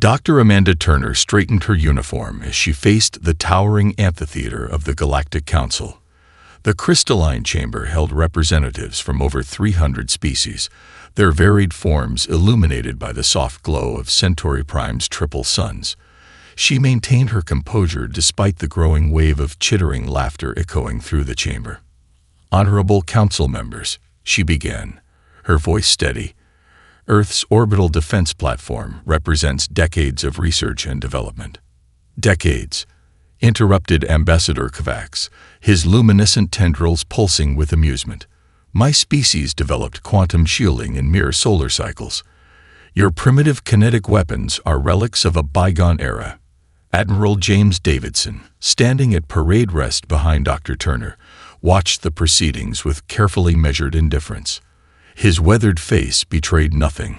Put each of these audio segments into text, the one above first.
Dr. Amanda Turner straightened her uniform as she faced the towering amphitheater of the Galactic Council. The crystalline chamber held representatives from over 300 species, their varied forms illuminated by the soft glow of Centauri Prime's triple suns. She maintained her composure despite the growing wave of chittering laughter echoing through the chamber. "Honorable Council members," she began, her voice steady. "Earth's orbital defense platform represents decades of research and development." "Decades," interrupted Ambassador Kovacs, his luminescent tendrils pulsing with amusement. "My species developed quantum shielding in mere solar cycles. Your primitive kinetic weapons are relics of a bygone era." Admiral James Davidson, standing at parade rest behind Dr. Turner, watched the proceedings with carefully measured indifference. His weathered face betrayed nothing,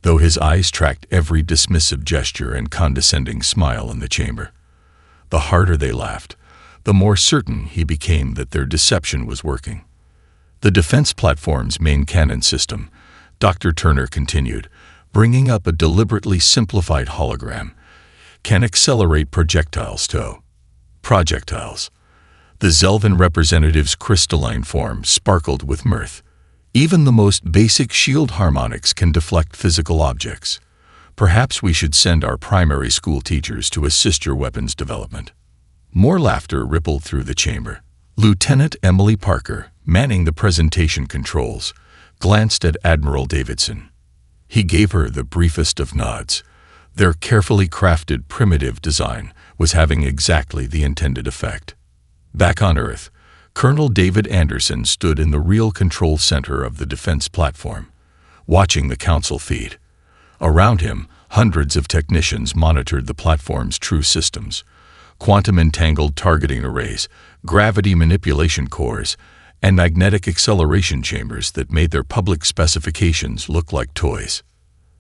though his eyes tracked every dismissive gesture and condescending smile in the chamber. The harder they laughed, the more certain he became that their deception was working. "The defense platform's main cannon system," Dr. Turner continued, bringing up a deliberately simplified hologram, "can accelerate projectiles to projectiles." The Zelvan representative's crystalline form sparkled with mirth. "Even the most basic shield harmonics can deflect physical objects. Perhaps we should send our primary school teachers to assist your weapons development." More laughter rippled through the chamber. Lieutenant Emily Parker, manning the presentation controls, glanced at Admiral Davidson. He gave her the briefest of nods. Their carefully crafted primitive design was having exactly the intended effect. Back on Earth, Colonel David Anderson stood in the real control center of the defense platform, watching the council feed. Around him, hundreds of technicians monitored the platform's true systems: quantum-entangled targeting arrays, gravity manipulation cores, and magnetic acceleration chambers that made their public specifications look like toys.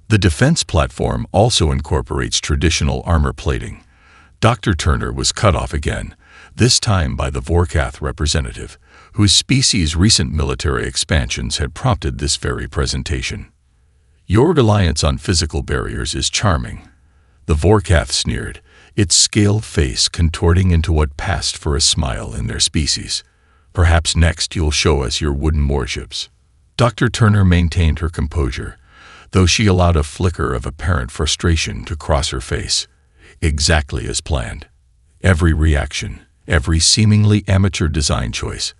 The defense platform also incorporates traditional armor plating. Dr. Turner was cut off again, this time by the Vorkath representative, whose species' recent military expansions had prompted this very presentation. "Your reliance on physical barriers is charming," the Vorkath sneered, its scaled face contorting into what passed for a smile in their species. "Perhaps next you'll show us your wooden warships." Dr. Turner maintained her composure, though she allowed a flicker of apparent frustration to cross her face. Exactly as planned. Every reaction, every seemingly amateur design choice,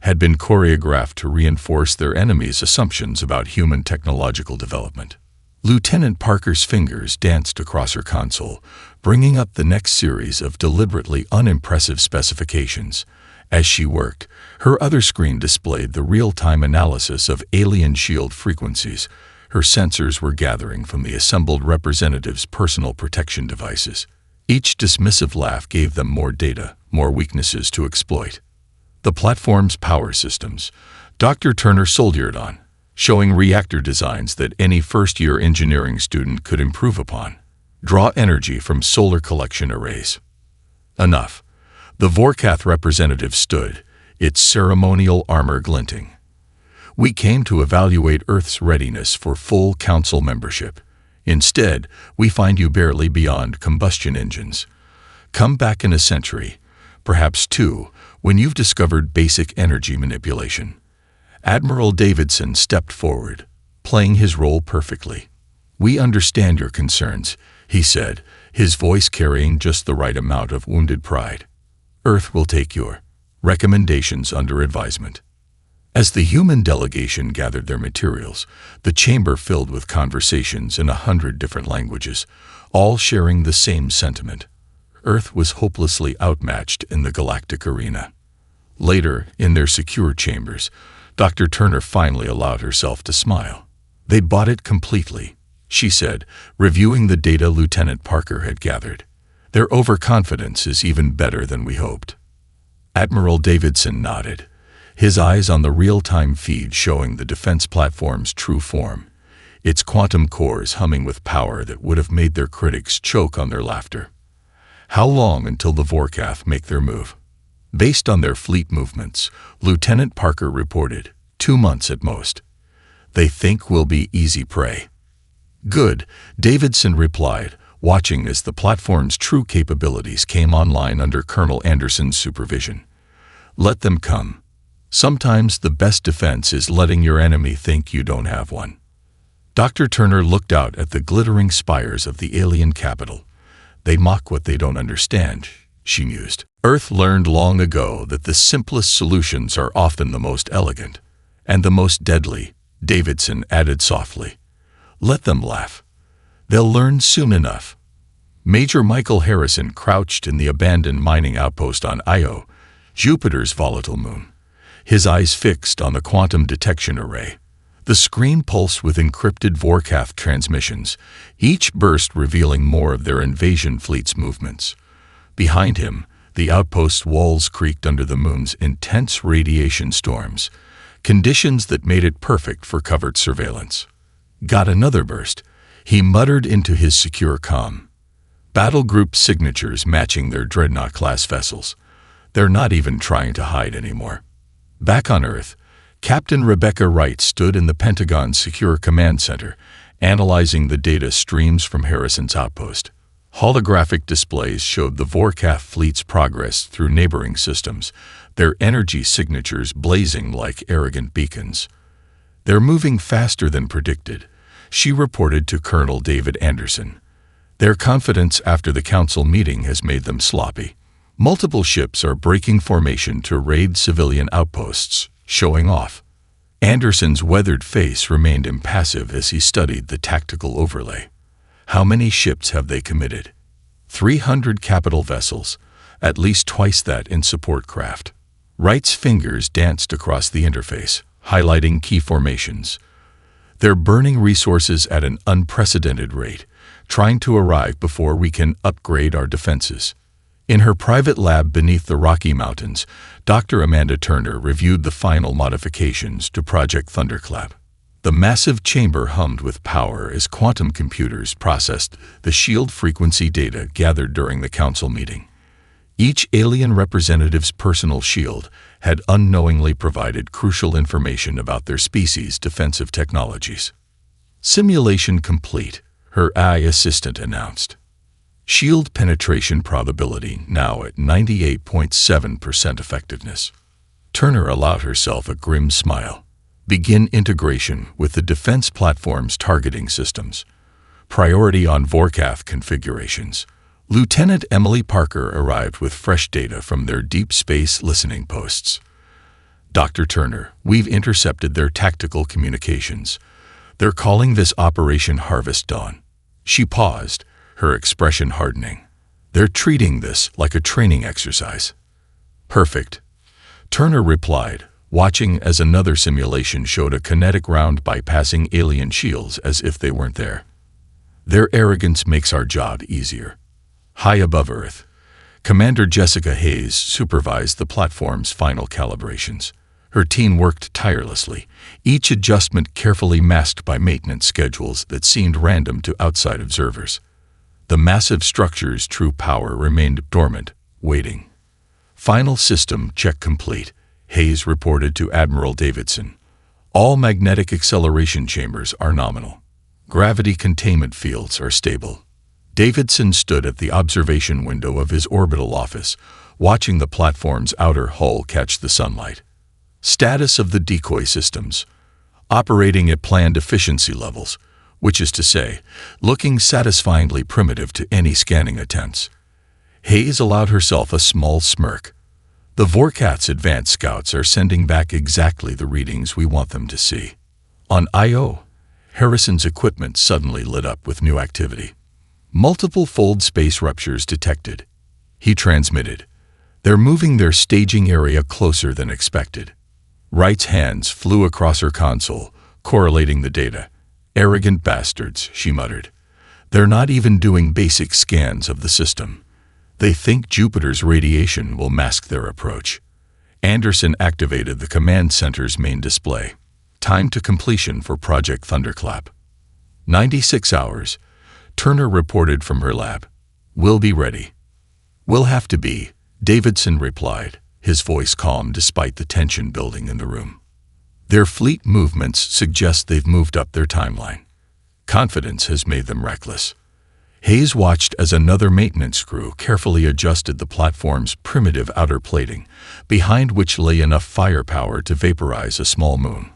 had been choreographed to reinforce their enemies' assumptions about human technological development. Lieutenant Parker's fingers danced across her console, bringing up the next series of deliberately unimpressive specifications. As she worked, her other screen displayed the real-time analysis of alien shield frequencies. Her sensors were gathering from the assembled representatives' personal protection devices. Each dismissive laugh gave them more data, more weaknesses to exploit. The platform's power systems, Dr. Turner soldiered on, showing reactor designs that any first-year engineering student could improve upon. Draw energy from solar collection arrays. Enough. The Vorkath representative stood, its ceremonial armor glinting. "We came to evaluate Earth's readiness for full council membership. Instead, we find you barely beyond combustion engines. Come back in a century, perhaps two, when you've discovered basic energy manipulation." Admiral Davidson stepped forward, playing his role perfectly. "We understand your concerns," he said, his voice carrying just the right amount of wounded pride. "Earth will take your recommendations under advisement." As the human delegation gathered their materials, the chamber filled with conversations in 100 different languages, all sharing the same sentiment. Earth was hopelessly outmatched in the galactic arena. Later, in their secure chambers, Dr. Turner finally allowed herself to smile. "They bought it completely," she said, reviewing the data Lieutenant Parker had gathered. "Their overconfidence is even better than we hoped." Admiral Davidson nodded, his eyes on the real-time feed showing the defense platform's true form, its quantum cores humming with power that would have made their critics choke on their laughter. "How long until the Vorkath make their move?" Based on their fleet movements, Lieutenant Parker reported, 2 months at most. "They think we'll be easy prey." "Good," Davidson replied, watching as the platform's true capabilities came online under Colonel Anderson's supervision. Let them come. Sometimes the best defense is letting your enemy think you don't have one. Dr. Turner looked out at the glittering spires of the alien capital. They mock what they don't understand, she mused. Earth learned long ago that the simplest solutions are often the most elegant. And the most deadly, Davidson added softly. Let them laugh. They'll learn soon enough. Major Michael Harrison crouched in the abandoned mining outpost on Io, Jupiter's volatile moon, his eyes fixed on the quantum detection array. The screen pulsed with encrypted Vorkath transmissions, each burst revealing more of their invasion fleet's movements. Behind him, the outpost's walls creaked under the moon's intense radiation storms, conditions that made it perfect for covert surveillance. Got another burst, he muttered into his secure comm. Battle group signatures matching their Dreadnought-class vessels. They're not even trying to hide anymore. Back on Earth, Captain Rebecca Wright stood in the Pentagon's Secure Command Center, analyzing the data streams from Harrison's outpost. Holographic displays showed the Vorkath fleet's progress through neighboring systems, their energy signatures blazing like arrogant beacons. They're moving faster than predicted, she reported to Colonel David Anderson. Their confidence after the council meeting has made them sloppy. Multiple ships are breaking formation to raid civilian outposts, showing off. Anderson's weathered face remained impassive as he studied the tactical overlay. How many ships have they committed? 300 capital vessels, at least twice that in support craft. Wright's fingers danced across the interface, highlighting key formations. They're burning resources at an unprecedented rate, trying to arrive before we can upgrade our defenses. In her private lab beneath the Rocky Mountains, Dr. Amanda Turner reviewed the final modifications to Project Thunderclap. The massive chamber hummed with power as quantum computers processed the shield frequency data gathered during the council meeting. Each alien representative's personal shield had unknowingly provided crucial information about their species' defensive technologies. Simulation complete, her AI assistant announced. Shield penetration probability now at 98.7% effectiveness. Turner allowed herself a grim smile. Begin integration with the defense platform's targeting systems. Priority on Vorkath configurations. Lieutenant Emily Parker arrived with fresh data from their deep space listening posts. Dr. Turner, we've intercepted their tactical communications. They're calling this Operation Harvest Dawn. She paused, her expression hardening. They're treating this like a training exercise. Perfect. Turner replied, watching as another simulation showed a kinetic round bypassing alien shields as if they weren't there. Their arrogance makes our job easier. High above Earth, Commander Jessica Hayes supervised the platform's final calibrations. Her team worked tirelessly, each adjustment carefully masked by maintenance schedules that seemed random to outside observers. The massive structure's true power remained dormant, waiting. Final system check complete, Hayes reported to Admiral Davidson. All magnetic acceleration chambers are nominal. Gravity containment fields are stable. Davidson stood at the observation window of his orbital office, watching the platform's outer hull catch the sunlight. Status of the decoy systems. Operating at planned efficiency levels, which is to say, looking satisfyingly primitive to any scanning attempts. Hayes allowed herself a small smirk. The Vorkath's advanced scouts are sending back exactly the readings we want them to see. On Io, Harrison's equipment suddenly lit up with new activity. Multiple fold space ruptures detected. He transmitted. They're moving their staging area closer than expected. Wright's hands flew across her console, correlating the data. Arrogant bastards, she muttered. They're not even doing basic scans of the system. They think Jupiter's radiation will mask their approach. Anderson activated the command center's main display. Time to completion for Project Thunderclap. 96 hours. Turner reported from her lab. We'll be ready. We'll have to be, Davidson replied, his voice calm despite the tension building in the room. Their fleet movements suggest they've moved up their timeline. Confidence has made them reckless. Hayes watched as another maintenance crew carefully adjusted the platform's primitive outer plating, behind which lay enough firepower to vaporize a small moon.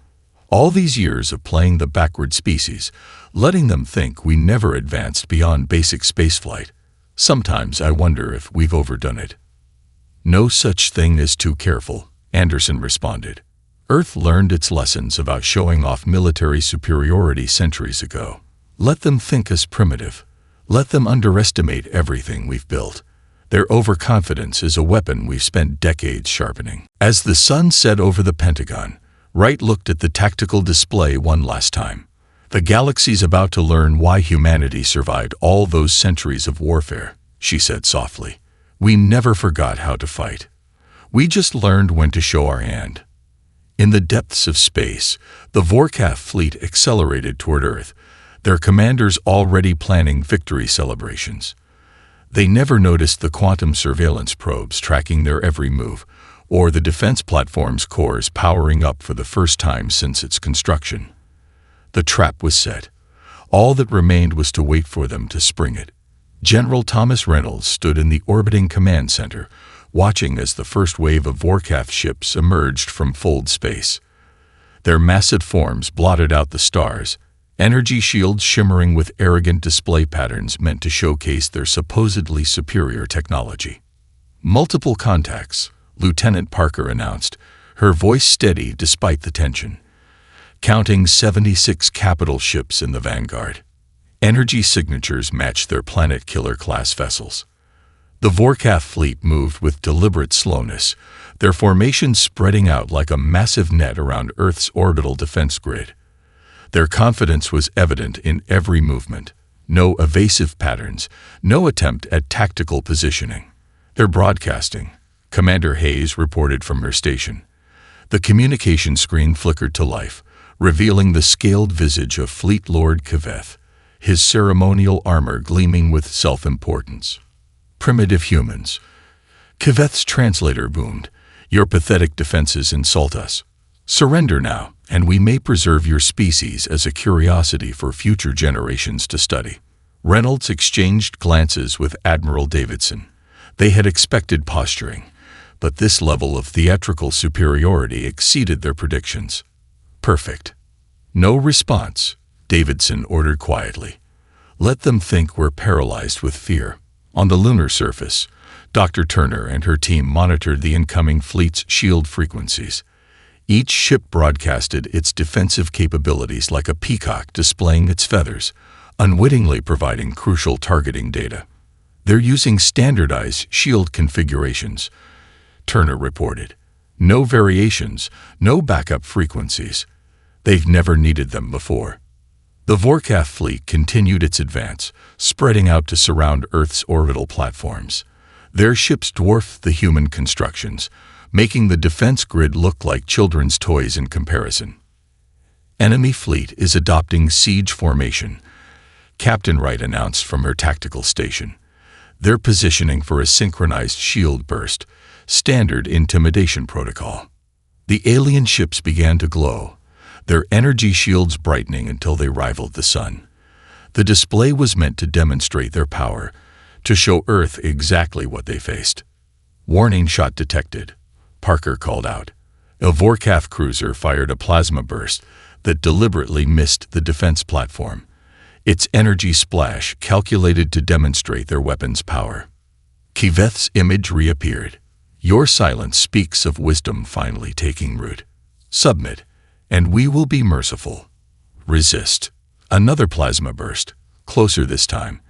All these years of playing the backward species, letting them think we never advanced beyond basic spaceflight. Sometimes I wonder if we've overdone it. No such thing as too careful, Anderson responded. Earth learned its lessons about showing off military superiority centuries ago. Let them think us primitive. Let them underestimate everything we've built. Their overconfidence is a weapon we've spent decades sharpening. As the sun set over the Pentagon, Wright looked at the tactical display one last time. The galaxy's about to learn why humanity survived all those centuries of warfare, she said softly. We never forgot how to fight. We just learned when to show our hand. In the depths of space, the Vorkath fleet accelerated toward Earth, their commanders already planning victory celebrations. They never noticed the quantum surveillance probes tracking their every move, or the defense platform's cores powering up for the first time since its construction. The trap was set. All that remained was to wait for them to spring it. General Thomas Reynolds stood in the orbiting command center, watching as the first wave of Vorkath ships emerged from fold space. Their massive forms blotted out the stars, energy shields shimmering with arrogant display patterns meant to showcase their supposedly superior technology. Multiple contacts, Lieutenant Parker announced, her voice steady despite the tension. Counting 76 capital ships in the vanguard. Energy signatures matched their planet-killer-class vessels. The Vorkath fleet moved with deliberate slowness, their formations spreading out like a massive net around Earth's orbital defense grid. Their confidence was evident in every movement. No evasive patterns, no attempt at tactical positioning. They're broadcasting, Commander Hayes reported from her station. The communication screen flickered to life, revealing the scaled visage of Fleet Lord Kiveth, his ceremonial armor gleaming with self-importance. Primitive humans. Kiveth's translator boomed. Your pathetic defenses insult us. Surrender now, and we may preserve your species as a curiosity for future generations to study. Reynolds exchanged glances with Admiral Davidson. They had expected posturing, but this level of theatrical superiority exceeded their predictions. Perfect. No response, Davidson ordered quietly. Let them think we're paralyzed with fear. On the lunar surface, Dr. Turner and her team monitored the incoming fleet's shield frequencies. Each ship broadcasted its defensive capabilities like a peacock displaying its feathers, unwittingly providing crucial targeting data. They're using standardized shield configurations, Turner reported. No variations, no backup frequencies. They've never needed them before. The Vorkath fleet continued its advance, spreading out to surround Earth's orbital platforms. Their ships dwarfed the human constructions, making the defense grid look like children's toys in comparison. Enemy fleet is adopting siege formation, Captain Wright announced from her tactical station. They're positioning for a synchronized shield burst, standard intimidation protocol. The alien ships began to glow, their energy shields brightening until they rivaled the sun. The display was meant to demonstrate their power, to show Earth exactly what they faced. Warning shot detected, Parker called out. A Vorkath cruiser fired a plasma burst that deliberately missed the defense platform, its energy splash calculated to demonstrate their weapon's power. Kiveth's image reappeared. Your silence speaks of wisdom finally taking root. Submit, and we will be merciful. Resist. Another plasma burst, closer this time,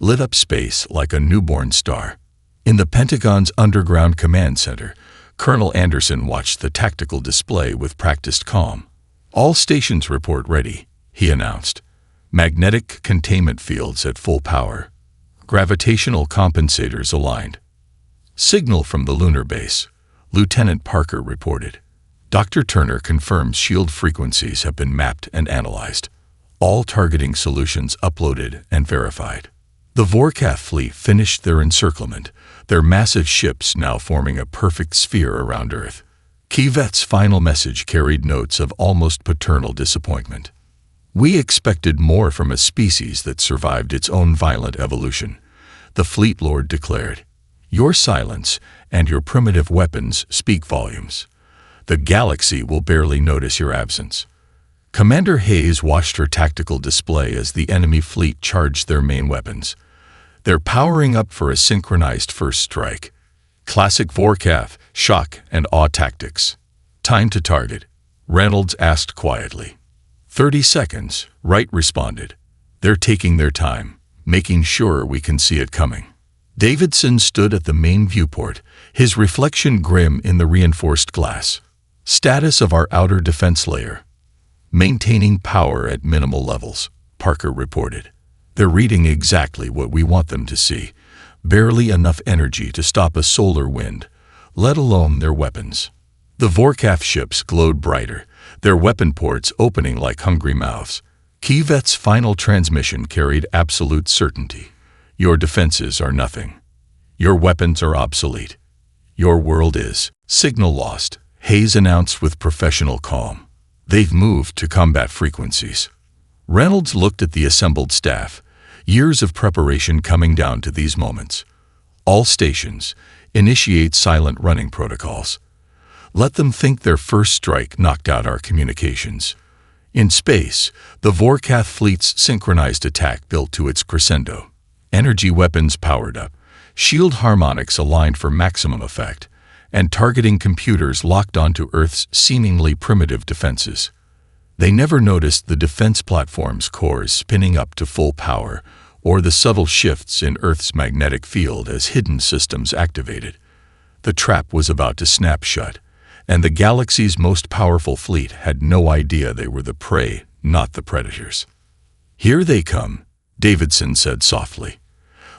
lit up space like a newborn star. In the Pentagon's underground command center, Colonel Anderson watched the tactical display with practiced calm. All stations report ready, he announced. Magnetic containment fields at full power. Gravitational compensators aligned. Signal from the lunar base, Lieutenant Parker reported. Dr. Turner confirms shield frequencies have been mapped and analyzed. All targeting solutions uploaded and verified. The Vorkath fleet finished their encirclement, their massive ships now forming a perfect sphere around Earth. Kiveth's final message carried notes of almost paternal disappointment. We expected more from a species that survived its own violent evolution, the Fleet Lord declared. Your silence and your primitive weapons speak volumes. The galaxy will barely notice your absence. Commander Hayes watched her tactical display as the enemy fleet charged their main weapons. They're powering up for a synchronized first strike. Classic Vorkath, shock, and awe tactics. Time to target, Reynolds asked quietly. 30 seconds, Wright responded. They're taking their time, making sure we can see it coming. Davidson stood at the main viewport, his reflection grim in the reinforced glass. Status of our outer defense layer. Maintaining power at minimal levels, Parker reported. They're reading exactly what we want them to see. Barely enough energy to stop a solar wind, let alone their weapons. The Vorkath ships glowed brighter, their weapon ports opening like hungry mouths. Kiveth's final transmission carried absolute certainty. Your defenses are nothing. Your weapons are obsolete. Your world is. Signal lost, Hayes announced with professional calm. They've moved to combat frequencies. Reynolds looked at the assembled staff, years of preparation coming down to these moments. All stations, initiate silent running protocols. Let them think their first strike knocked out our communications. In space, the Vorkath fleet's synchronized attack built to its crescendo. Energy weapons powered up, shield harmonics aligned for maximum effect, and targeting computers locked onto Earth's seemingly primitive defenses. They never noticed the defense platform's cores spinning up to full power, or the subtle shifts in Earth's magnetic field as hidden systems activated. The trap was about to snap shut, and the galaxy's most powerful fleet had no idea they were the prey, not the predators. Here they come, Davidson said softly.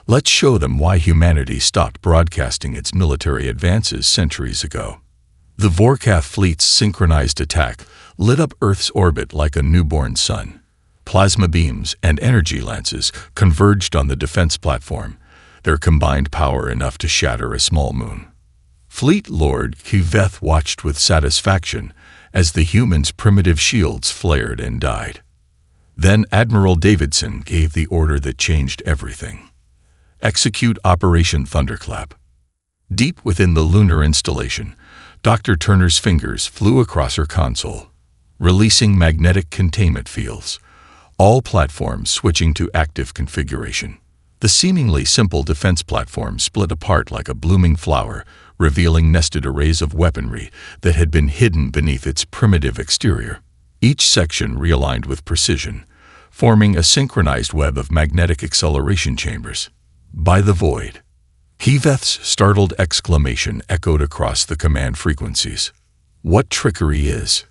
Let's show them why humanity stopped broadcasting its military advances centuries ago. The Vorkath fleet's synchronized attack lit up Earth's orbit like a newborn sun. Plasma beams and energy lances converged on the defense platform, their combined power enough to shatter a small moon. Fleet Lord Kiveth watched with satisfaction as the humans' primitive shields flared and died. Then Admiral Davidson gave the order that changed everything. Execute Operation Thunderclap. Deep within the lunar installation, Dr. Turner's fingers flew across her console, releasing magnetic containment fields, all platforms switching to active configuration. The seemingly simple defense platform split apart like a blooming flower, revealing nested arrays of weaponry that had been hidden beneath its primitive exterior. Each section realigned with precision, forming a synchronized web of magnetic acceleration chambers. By the void. Kiveth's startled exclamation echoed across the command frequencies. What trickery is?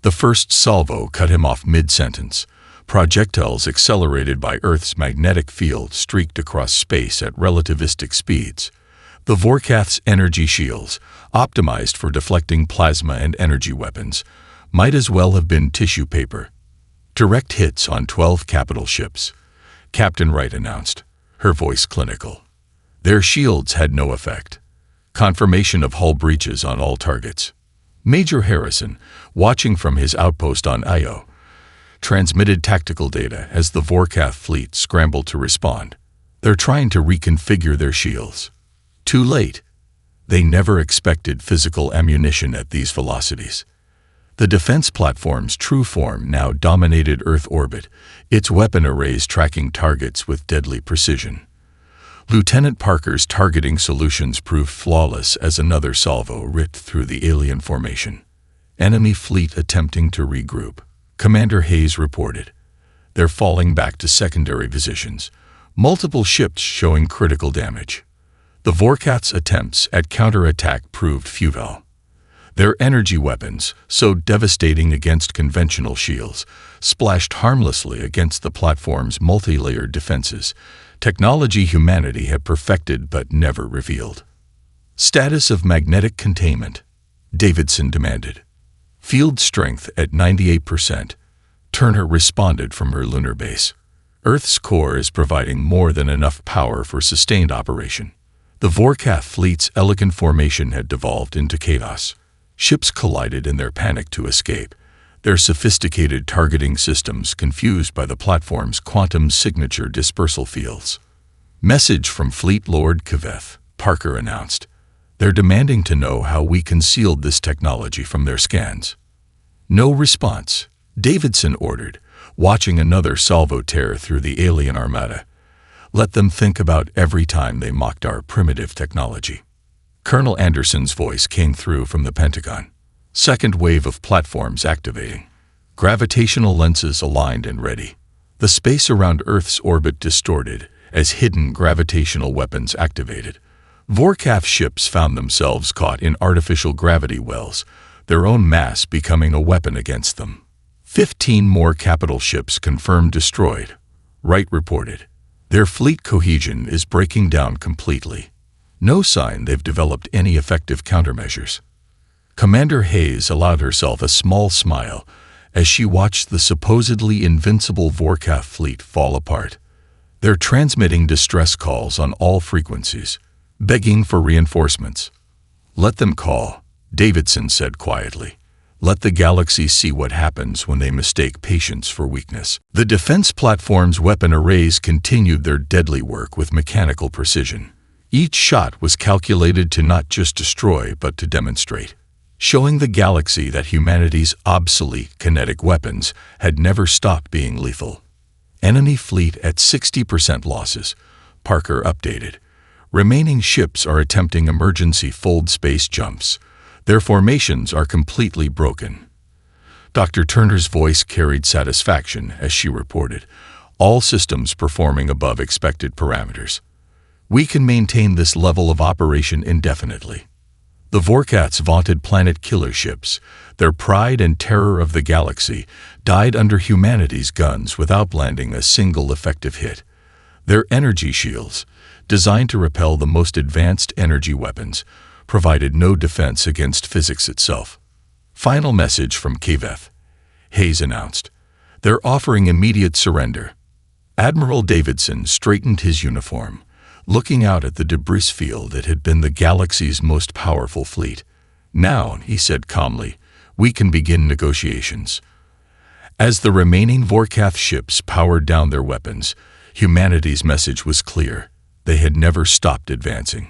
The first salvo cut him off mid-sentence. Projectiles accelerated by Earth's magnetic field streaked across space at relativistic speeds. The Vorkath's energy shields, optimized for deflecting plasma and energy weapons, might as well have been tissue paper. Direct hits on 12 capital ships, Captain Wright announced, her voice clinical. Their shields had no effect. Confirmation of hull breaches on all targets. Major Harrison, watching from his outpost on Io, transmitted tactical data as the Vorkath fleet scrambled to respond. They're trying to reconfigure their shields. Too late. They never expected physical ammunition at these velocities. The defense platform's true form now dominated Earth orbit, its weapon arrays tracking targets with deadly precision. Lieutenant Parker's targeting solutions proved flawless as another salvo ripped through the alien formation. Enemy fleet attempting to regroup, Commander Hayes reported. They're falling back to secondary positions, multiple ships showing critical damage. The Vorkath's attempts at counterattack proved futile. Their energy weapons, so devastating against conventional shields, splashed harmlessly against the platform's multi-layered defenses, technology humanity had perfected but never revealed. Status of magnetic containment, Davidson demanded. Field strength at 98%. Turner responded from her lunar base. Earth's core is providing more than enough power for sustained operation. The Vorkath fleet's elegant formation had devolved into chaos. Ships collided in their panic to escape, their sophisticated targeting systems confused by the platform's quantum signature dispersal fields. "Message from Fleet Lord Kaveth," Parker announced. "They're demanding to know how we concealed this technology from their scans." No response, Davidson ordered, watching another salvo tear through the alien armada. "Let them think about every time they mocked our primitive technology." Colonel Anderson's voice came through from the Pentagon. Second wave of platforms activating. Gravitational lenses aligned and ready. The space around Earth's orbit distorted as hidden gravitational weapons activated. Vorkath ships found themselves caught in artificial gravity wells, their own mass becoming a weapon against them. 15 more capital ships confirmed destroyed, Wright reported. Their fleet cohesion is breaking down completely. No sign they've developed any effective countermeasures. Commander Hayes allowed herself a small smile as she watched the supposedly invincible Vorkath fleet fall apart. They're transmitting distress calls on all frequencies, begging for reinforcements. "Let them call," Davidson said quietly. "Let the galaxy see what happens when they mistake patience for weakness." The defense platform's weapon arrays continued their deadly work with mechanical precision. Each shot was calculated to not just destroy but to demonstrate, showing the galaxy that humanity's obsolete kinetic weapons had never stopped being lethal. "Enemy fleet at 60% losses," Parker updated. "Remaining ships are attempting emergency fold space jumps. Their formations are completely broken." Dr. Turner's voice carried satisfaction as she reported, "All systems performing above expected parameters. We can maintain this level of operation indefinitely." The Vorkath's vaunted planet killer ships, their pride and terror of the galaxy, died under humanity's guns without landing a single effective hit. Their energy shields, designed to repel the most advanced energy weapons, provided no defense against physics itself. "Final message from Kaveth," Hayes announced. "They're offering immediate surrender." Admiral Davidson straightened his uniform, looking out at the debris field that had been the galaxy's most powerful fleet. "Now," he said calmly, "we can begin negotiations." As the remaining Vorkath ships powered down their weapons, humanity's message was clear. They had never stopped advancing.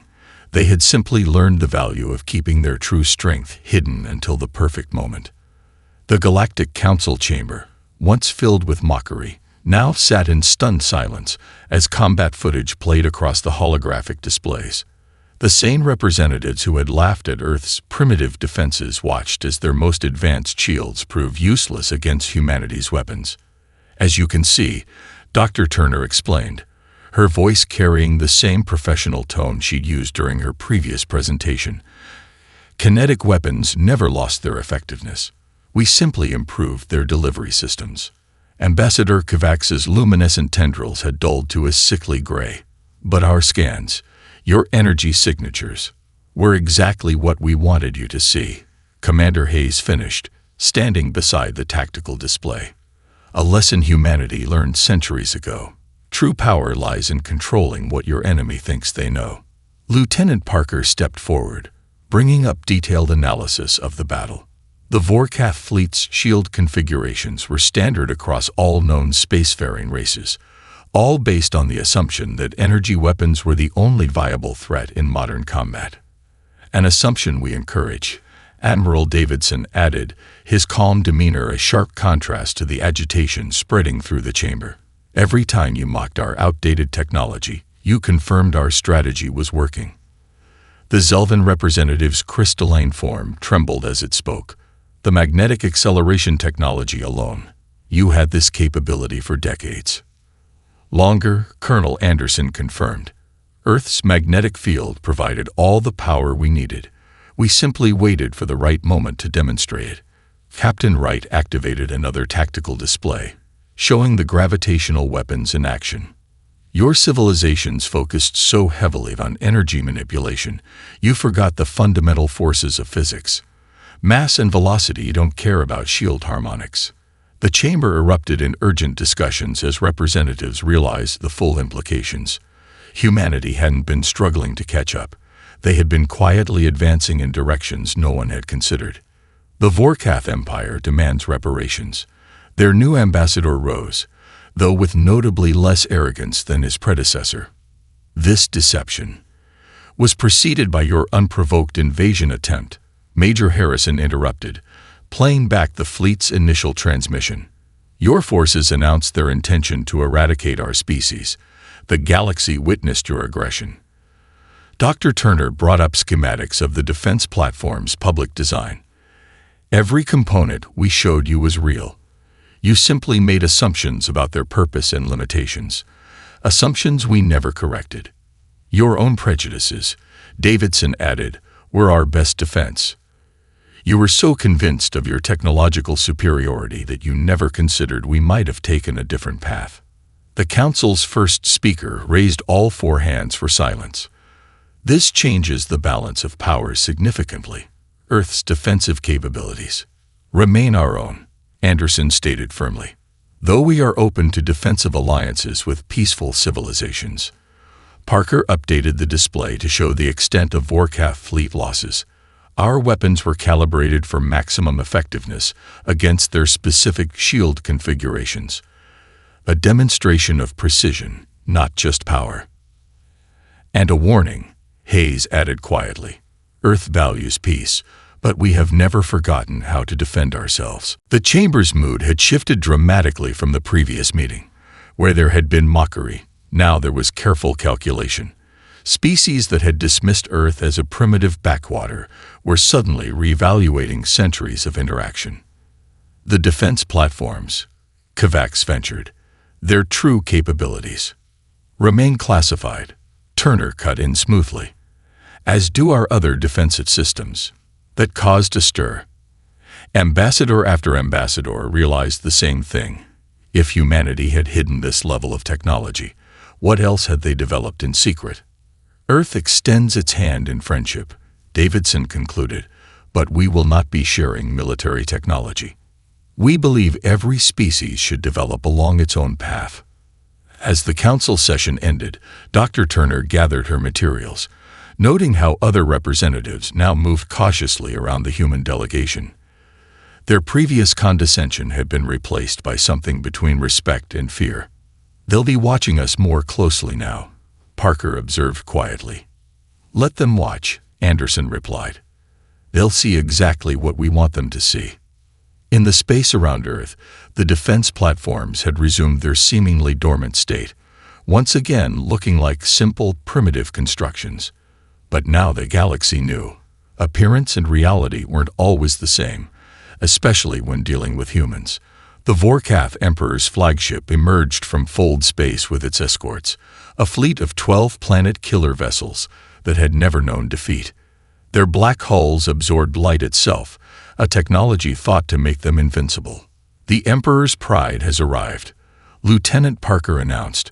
They had simply learned the value of keeping their true strength hidden until the perfect moment. The Galactic Council chamber, once filled with mockery, now sat in stunned silence as combat footage played across the holographic displays. The same representatives who had laughed at Earth's primitive defenses watched as their most advanced shields proved useless against humanity's weapons. "As you can see," Dr. Turner explained, her voice carrying the same professional tone she'd used during her previous presentation, "kinetic weapons never lost their effectiveness. We simply improved their delivery systems." Ambassador Kavax's luminescent tendrils had dulled to a sickly gray. "But our scans, your energy signatures, were exactly what we wanted you to see," Commander Hayes finished, standing beside the tactical display. "A lesson humanity learned centuries ago. True power lies in controlling what your enemy thinks they know." Lieutenant Parker stepped forward, bringing up detailed analysis of the battle. The Vorkath fleet's shield configurations were standard across all known spacefaring races, all based on the assumption that energy weapons were the only viable threat in modern combat. "An assumption we encourage," Admiral Davidson added, his calm demeanor a sharp contrast to the agitation spreading through the chamber. "Every time you mocked our outdated technology, you confirmed our strategy was working." The Zelvan representative's crystalline form trembled as it spoke. "The magnetic acceleration technology alone. You had this capability for decades." "Longer," Colonel Anderson confirmed. "Earth's magnetic field provided all the power we needed. We simply waited for the right moment to demonstrate it." Captain Wright activated another tactical display, showing the gravitational weapons in action. "Your civilizations focused so heavily on energy manipulation, you forgot the fundamental forces of physics. Mass and velocity don't care about shield harmonics." The chamber erupted in urgent discussions as representatives realized the full implications. Humanity hadn't been struggling to catch up. They had been quietly advancing in directions no one had considered. The Vorkath Empire demands reparations. Their new ambassador rose, though with notably less arrogance than his predecessor. This deception was preceded by your unprovoked invasion attempt, Major Harrison interrupted, playing back the fleet's initial transmission. Your forces announced their intention to eradicate our species. The galaxy witnessed your aggression. Dr. Turner brought up schematics of the defense platform's public design. Every component we showed you was real. You simply made assumptions about their purpose and limitations. Assumptions we never corrected. Your own prejudices, Davidson added, were our best defense. You were so convinced of your technological superiority that you never considered we might have taken a different path. The Council's first speaker raised all four hands for silence. This changes the balance of power significantly. Earth's defensive capabilities remain our own, Anderson stated firmly. Though we are open to defensive alliances with peaceful civilizations. Parker updated the display to show the extent of Vorkath fleet losses. Our weapons were calibrated for maximum effectiveness against their specific shield configurations. A demonstration of precision, not just power. And a warning, Hayes added quietly. Earth values peace, but we have never forgotten how to defend ourselves. The chamber's mood had shifted dramatically from the previous meeting, where there had been mockery. Now there was careful calculation. Species that had dismissed Earth as a primitive backwater were suddenly reevaluating centuries of interaction. The defense platforms, Kovacs ventured, their true capabilities remain classified. Turner cut in smoothly, as do our other defensive systems. That caused a stir. Ambassador after ambassador realized the same thing. If humanity had hidden this level of technology, what else had they developed in secret? Earth extends its hand in friendship, Davidson concluded, but we will not be sharing military technology. We believe every species should develop along its own path. As the council session ended, Dr. Turner gathered her materials, noting how other representatives now moved cautiously around the human delegation. Their previous condescension had been replaced by something between respect and fear. They'll be watching us more closely now, Parker observed quietly. Let them watch, Anderson replied. They'll see exactly what we want them to see. In the space around Earth, the defense platforms had resumed their seemingly dormant state, once again looking like simple, primitive constructions. But now the galaxy knew. Appearance and reality weren't always the same, especially when dealing with humans. The Vorkath Emperor's flagship emerged from Fold space with its escorts, a fleet of 12 planet killer vessels that had never known defeat. Their black hulls absorbed light itself, a technology thought to make them invincible. The Emperor's pride has arrived, Lieutenant Parker announced,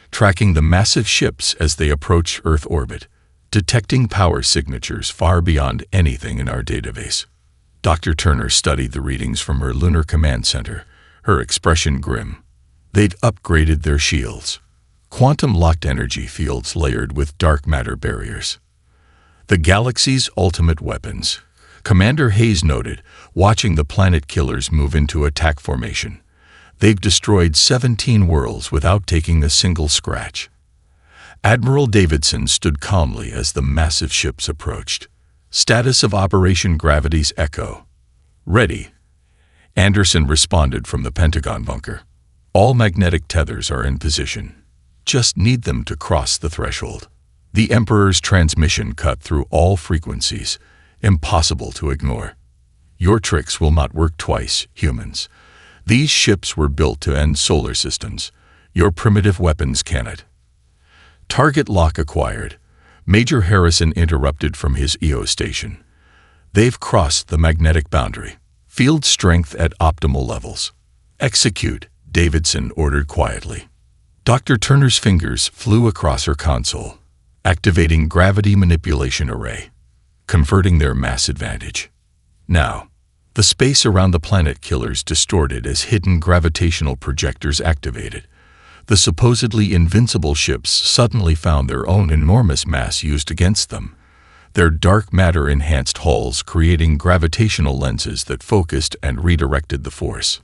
tracking the massive ships as they approached Earth orbit, detecting power signatures far beyond anything in our database. Dr. Turner studied the readings from her lunar command center, her expression grim. They'd upgraded their shields. Quantum-locked energy fields layered with dark matter barriers. The galaxy's ultimate weapons, Commander Hayes noted, watching the planet killers move into attack formation. They've destroyed 17 worlds without taking a single scratch. Admiral Davidson stood calmly as the massive ships approached. Status of Operation Gravity's Echo. Ready. Anderson responded from the Pentagon bunker. All magnetic tethers are in position. Just need them to cross the threshold. The Emperor's transmission cut through all frequencies, impossible to ignore. Your tricks will not work twice, humans. These ships were built to end solar systems. Your primitive weapons cannot. Target lock acquired. Major Harrison interrupted from his EO station. They've crossed the magnetic boundary. Field strength at optimal levels. Execute, Davidson ordered quietly. Dr. Turner's fingers flew across her console, activating gravity manipulation array, converting their mass advantage. Now, the space around the planet killers distorted as hidden gravitational projectors activated. The supposedly invincible ships suddenly found their own enormous mass used against them. their dark matter-enhanced hulls creating gravitational lenses that focused and redirected the force.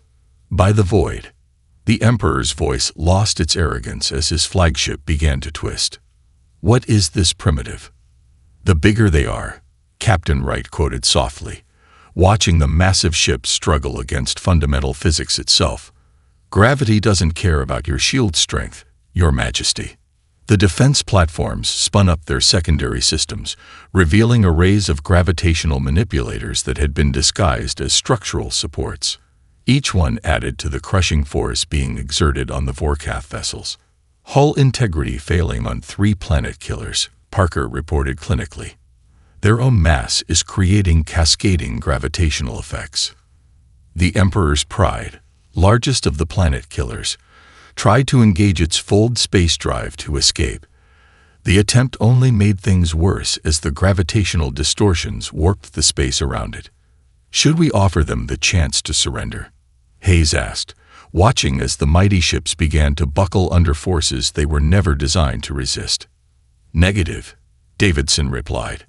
By the void, the Emperor's voice lost its arrogance as his flagship began to twist. "What is this primitive?" "The bigger they are," Captain Wright quoted softly, watching the massive ship struggle against fundamental physics itself. "Gravity doesn't care about your shield strength, Your Majesty." The defense platforms spun up their secondary systems, revealing arrays of gravitational manipulators that had been disguised as structural supports. Each one added to the crushing force being exerted on the Vorkath vessels. "Hull integrity failing on 3 planet killers," Parker reported clinically. "Their own mass is creating cascading gravitational effects." The Emperor's Pride, largest of the planet killers, tried to engage its fold space drive to escape. The attempt only made things worse as the gravitational distortions warped the space around it. "Should we offer them the chance to surrender?" Hayes asked, watching as the mighty ships began to buckle under forces they were never designed to resist. "Negative," Davidson replied.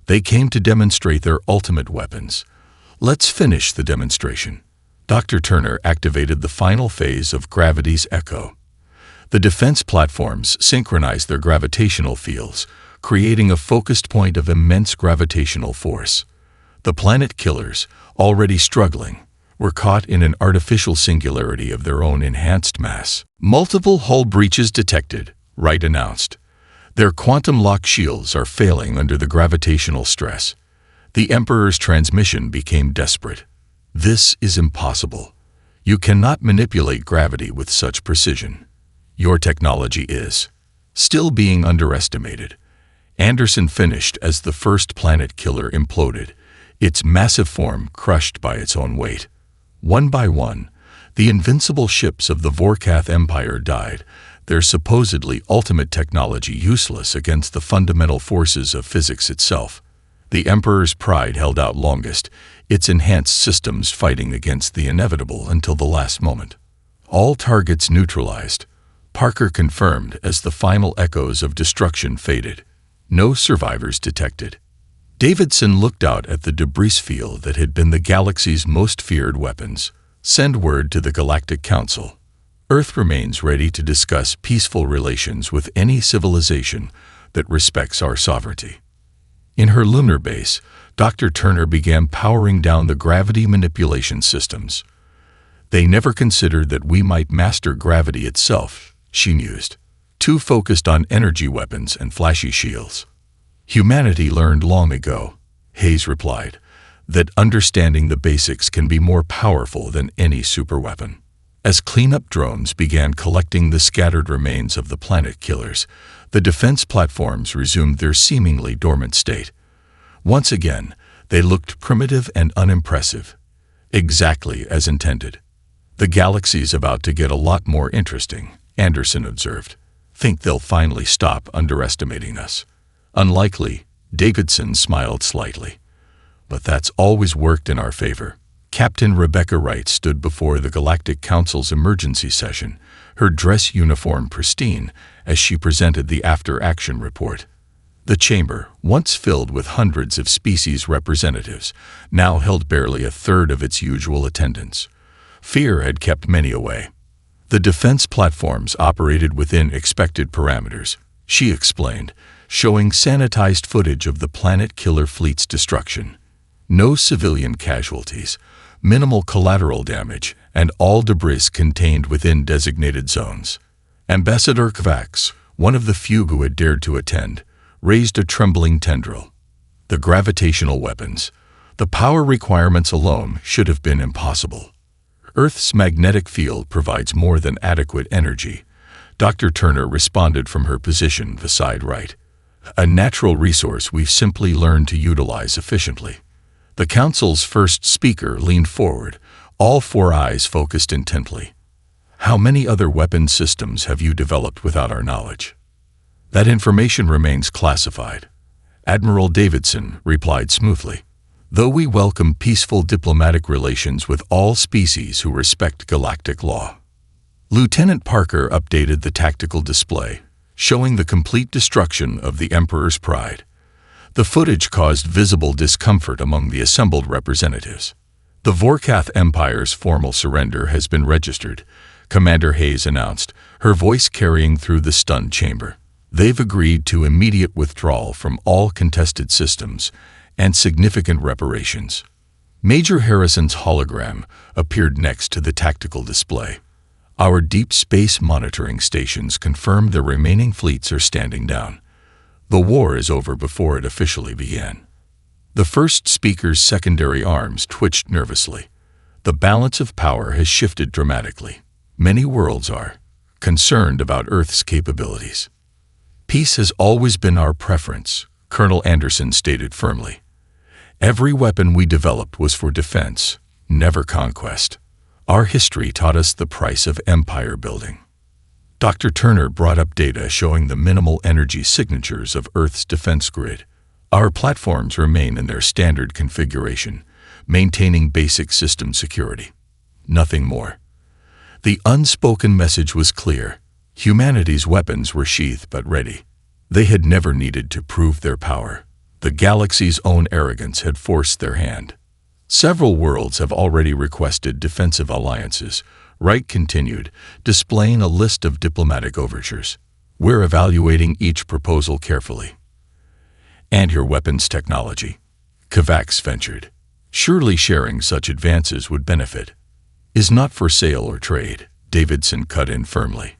"They came to demonstrate their ultimate weapons. Let's finish the demonstration." Dr. Turner activated the final phase of gravity's echo. The defense platforms synchronized their gravitational fields, creating a focused point of immense gravitational force. The planet killers, already struggling, were caught in an artificial singularity of their own enhanced mass. "Multiple hull breaches detected," Wright announced. "Their quantum lock shields are failing under the gravitational stress." The Emperor's transmission became desperate. "This is impossible. You cannot manipulate gravity with such precision. Your technology is still being underestimated." Anderson finished as the first planet killer imploded, its massive form crushed by its own weight. One by one, the invincible ships of the Vorkath Empire died, their supposedly ultimate technology useless against the fundamental forces of physics itself. The Emperor's Pride held out longest, its enhanced systems fighting against the inevitable until the last moment. "All targets neutralized," Parker confirmed as the final echoes of destruction faded. "No survivors detected." Davidson looked out at the debris field that had been the galaxy's most feared weapons. "Send word to the Galactic Council. Earth remains ready to discuss peaceful relations with any civilization that respects our sovereignty." In her lunar base, Dr. Turner began powering down the gravity manipulation systems. "They never considered that we might master gravity itself," she mused, too focused on energy weapons and flashy shields. "Humanity learned long ago," Hayes replied, "that understanding the basics can be more powerful than any superweapon." As cleanup drones began collecting the scattered remains of the planet killers, the defense platforms resumed their seemingly dormant state. Once again, they looked primitive and unimpressive, exactly as intended. "The galaxy's about to get a lot more interesting," Anderson observed. "Think they'll finally stop underestimating us?" "Unlikely," Davidson smiled slightly. "But that's always worked in our favor." Captain Rebecca Wright stood before the Galactic Council's emergency session, her dress uniform pristine, as she presented the after-action report. The chamber, once filled with hundreds of species representatives, now held barely a third of its usual attendance. Fear had kept many away. "The defense platforms operated within expected parameters," she explained, showing sanitized footage of the planet killer fleet's destruction. "No civilian casualties, minimal collateral damage, and all debris contained within designated zones." Ambassador Kvax, one of the few who had dared to attend, raised a trembling tendril. "The gravitational weapons, the power requirements alone should have been impossible. Earth's magnetic field provides more than adequate energy," Dr. Turner responded from her position beside Wright. "A natural resource we've simply learned to utilize efficiently." The council's first speaker leaned forward, all 4 eyes focused intently. "How many other weapon systems have you developed without our knowledge?" "That information remains classified," Admiral Davidson replied smoothly. "Though we welcome peaceful diplomatic relations with all species who respect galactic law." Lieutenant Parker updated the tactical display, showing the complete destruction of the Emperor's Pride. The footage caused visible discomfort among the assembled representatives. The Vorkath Empire's formal surrender has been registered, Commander Hayes announced, her voice carrying through the stunned chamber. They've agreed to immediate withdrawal from all contested systems and significant reparations. Major Harrison's hologram appeared next to the tactical display. Our deep space monitoring stations confirm the remaining fleets are standing down. The war is over before it officially began. The first speaker's secondary arms twitched nervously. The balance of power has shifted dramatically. Many worlds are concerned about Earth's capabilities. Peace has always been our preference, Colonel Anderson stated firmly. Every weapon we developed was for defense, never conquest. Our history taught us the price of empire building. Dr. Turner brought up data showing the minimal energy signatures of Earth's defense grid. Our platforms remain in their standard configuration, maintaining basic system security. Nothing more. The unspoken message was clear. Humanity's weapons were sheathed but ready. They had never needed to prove their power. The galaxy's own arrogance had forced their hand. Several worlds have already requested defensive alliances, Wright continued, displaying a list of diplomatic overtures. We're evaluating each proposal carefully. And your weapons technology, Kovacs ventured. Surely sharing such advances would benefit. Is not for sale or trade, Davidson cut in firmly.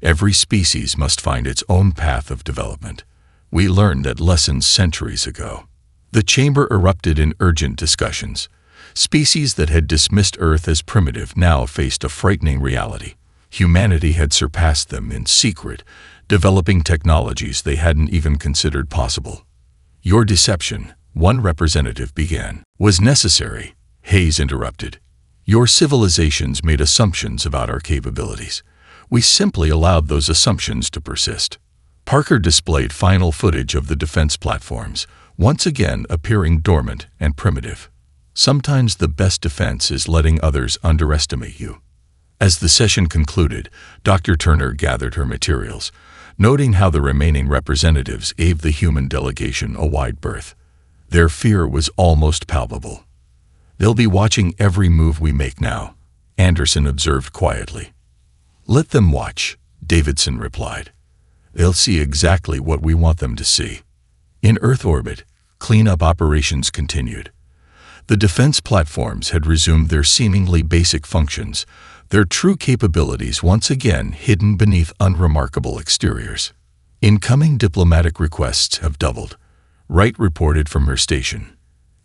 Every species must find its own path of development. We learned that lesson centuries ago. The chamber erupted in urgent discussions. Species that had dismissed Earth as primitive now faced a frightening reality. Humanity had surpassed them in secret, developing technologies they hadn't even considered possible. Your deception, one representative began, was necessary, Hayes interrupted. Your civilizations made assumptions about our capabilities. We simply allowed those assumptions to persist. Parker displayed final footage of the defense platforms, once again appearing dormant and primitive. Sometimes the best defense is letting others underestimate you. As the session concluded, Dr. Turner gathered her materials, noting how the remaining representatives gave the human delegation a wide berth. Their fear was almost palpable. They'll be watching every move we make now, Anderson observed quietly. Let them watch, Davidson replied. They'll see exactly what we want them to see. In Earth orbit, cleanup operations continued. The defense platforms had resumed their seemingly basic functions, their true capabilities once again hidden beneath unremarkable exteriors. Incoming diplomatic requests have doubled, Wright reported from her station.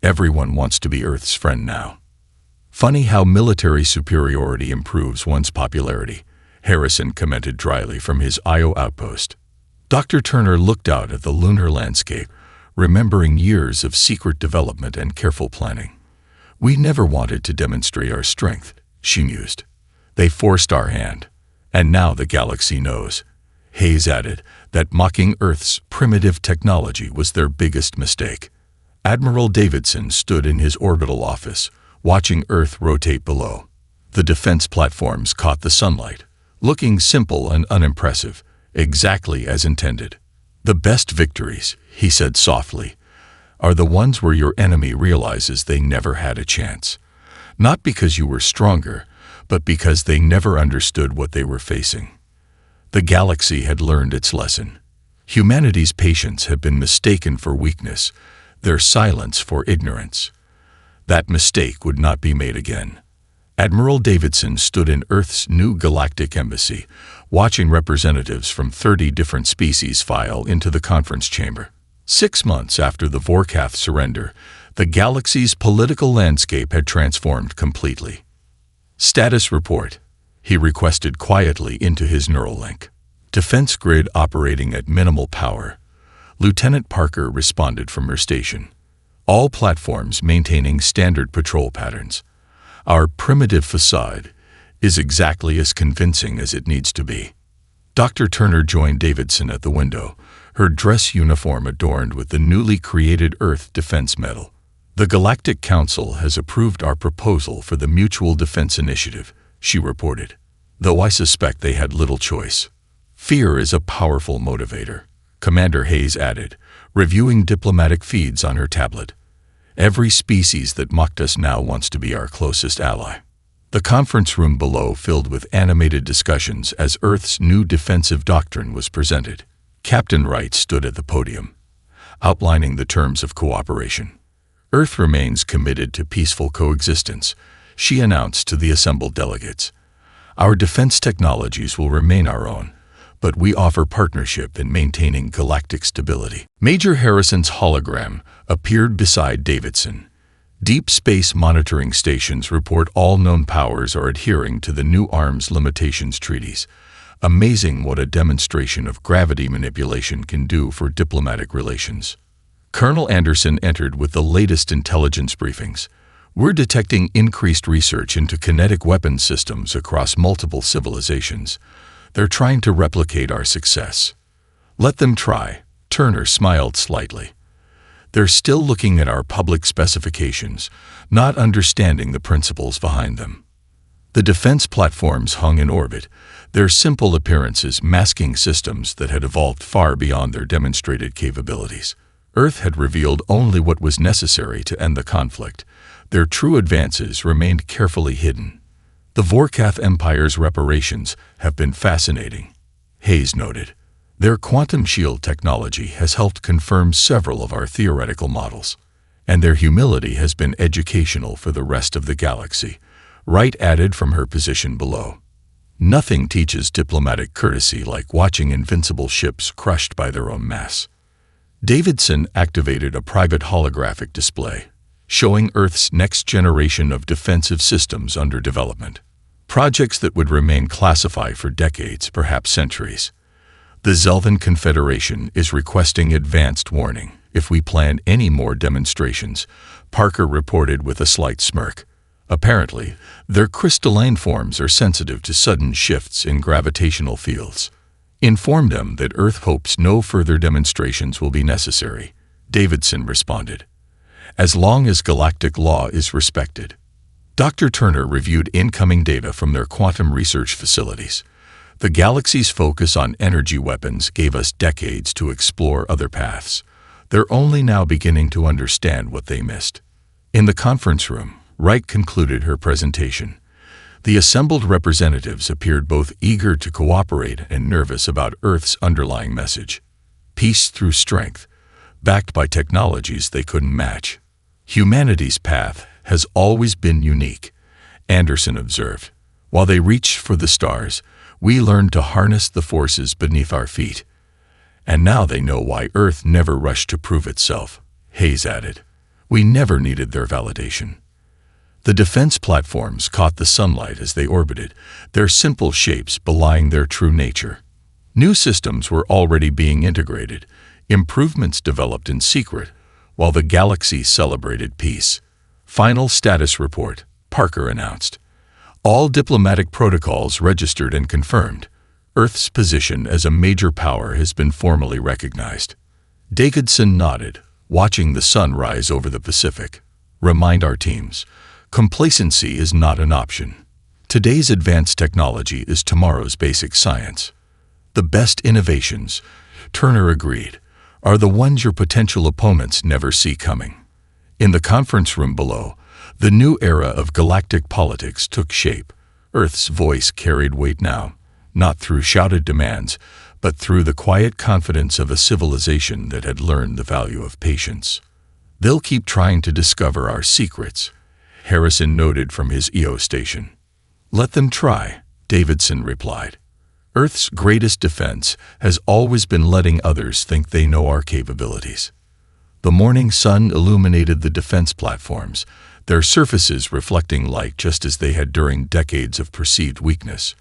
Everyone wants to be Earth's friend now. Funny how military superiority improves one's popularity, Harrison commented dryly from his Io outpost. Dr. Turner looked out at the lunar landscape, remembering years of secret development and careful planning. We never wanted to demonstrate our strength, she mused. They forced our hand. And now the galaxy knows, Hayes added, that mocking Earth's primitive technology was their biggest mistake. Admiral Davidson stood in his orbital office, watching Earth rotate below. The defense platforms caught the sunlight, looking simple and unimpressive, exactly as intended. The best victories, he said softly, are the ones where your enemy realizes they never had a chance. Not because you were stronger, but because they never understood what they were facing. The galaxy had learned its lesson. Humanity's patience had been mistaken for weakness, their silence for ignorance. That mistake would not be made again. Admiral Davidson stood in Earth's new galactic embassy, watching representatives from 30 different species file into the conference chamber. 6 months after the Vorkath surrender, the galaxy's political landscape had transformed completely. Status report, he requested quietly into his neural link. Defense grid operating at minimal power. Lieutenant Parker responded from her station. All platforms maintaining standard patrol patterns. Our primitive facade is exactly as convincing as it needs to be. Dr. Turner joined Davidson at the window, her dress uniform adorned with the newly created Earth Defense Medal. The Galactic Council has approved our proposal for the Mutual Defense Initiative, she reported, though I suspect they had little choice. Fear is a powerful motivator. Commander Hayes added, reviewing diplomatic feeds on her tablet. Every species that mocked us now wants to be our closest ally. The conference room below filled with animated discussions as Earth's new defensive doctrine was presented. Captain Wright stood at the podium, outlining the terms of cooperation. Earth remains committed to peaceful coexistence, she announced to the assembled delegates. Our defense technologies will remain our own, but we offer partnership in maintaining galactic stability. Major Harrison's hologram appeared beside Davidson. Deep space monitoring stations report all known powers are adhering to the new arms limitations treaties. Amazing what a demonstration of gravity manipulation can do for diplomatic relations. Colonel Anderson entered with the latest intelligence briefings. We're detecting increased research into kinetic weapon systems across multiple civilizations. They're trying to replicate our success. Let them try, Turner smiled slightly. They're still looking at our public specifications, not understanding the principles behind them. The defense platforms hung in orbit, their simple appearances masking systems that had evolved far beyond their demonstrated capabilities. Earth had revealed only what was necessary to end the conflict. Their true advances remained carefully hidden. The Vorkath Empire's reparations have been fascinating, Hayes noted. Their quantum shield technology has helped confirm several of our theoretical models, and their humility has been educational for the rest of the galaxy, Wright added from her position below. Nothing teaches diplomatic courtesy like watching invincible ships crushed by their own mass. Davidson activated a private holographic display, showing Earth's next generation of defensive systems under development. Projects that would remain classified for decades, perhaps centuries. The Zelvan Confederation is requesting advanced warning if we plan any more demonstrations, Parker reported with a slight smirk. Apparently, their crystalline forms are sensitive to sudden shifts in gravitational fields. Inform them that Earth hopes no further demonstrations will be necessary, Davidson responded, as long as galactic law is respected. Dr. Turner reviewed incoming data from their quantum research facilities. The galaxy's focus on energy weapons gave us decades to explore other paths. They're only now beginning to understand what they missed. In the conference room, Wright concluded her presentation. The assembled representatives appeared both eager to cooperate and nervous about Earth's underlying message. Peace through strength, backed by technologies they couldn't match. Humanity's path has always been unique, Anderson observed. While they reached for the stars, we learned to harness the forces beneath our feet. And now they know why Earth never rushed to prove itself, Hayes added. We never needed their validation. The defense platforms caught the sunlight as they orbited, their simple shapes belying their true nature. New systems were already being integrated, improvements developed in secret, while the galaxy celebrated peace. Final status report, Parker announced. All diplomatic protocols registered and confirmed. Earth's position as a major power has been formally recognized. Davidson nodded, watching the sun rise over the Pacific. Remind our teams, complacency is not an option. Today's advanced technology is tomorrow's basic science. The best innovations, Turner agreed, are the ones your potential opponents never see coming. In the conference room below, the new era of galactic politics took shape. Earth's voice carried weight now, not through shouted demands, but through the quiet confidence of a civilization that had learned the value of patience. They'll keep trying to discover our secrets, Harrison noted from his EO station. Let them try, Davidson replied. Earth's greatest defense has always been letting others think they know our capabilities. The morning sun illuminated the defense platforms, their surfaces reflecting light just as they had during decades of perceived weakness.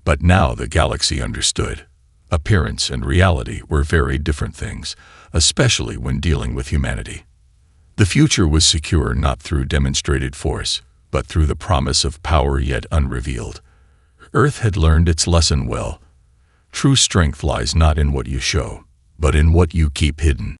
But now the galaxy understood. Appearance and reality were very different things, especially when dealing with humanity. The future was secure not through demonstrated force, but through the promise of power yet unrevealed. Earth had learned its lesson well. True strength lies not in what you show, but in what you keep hidden.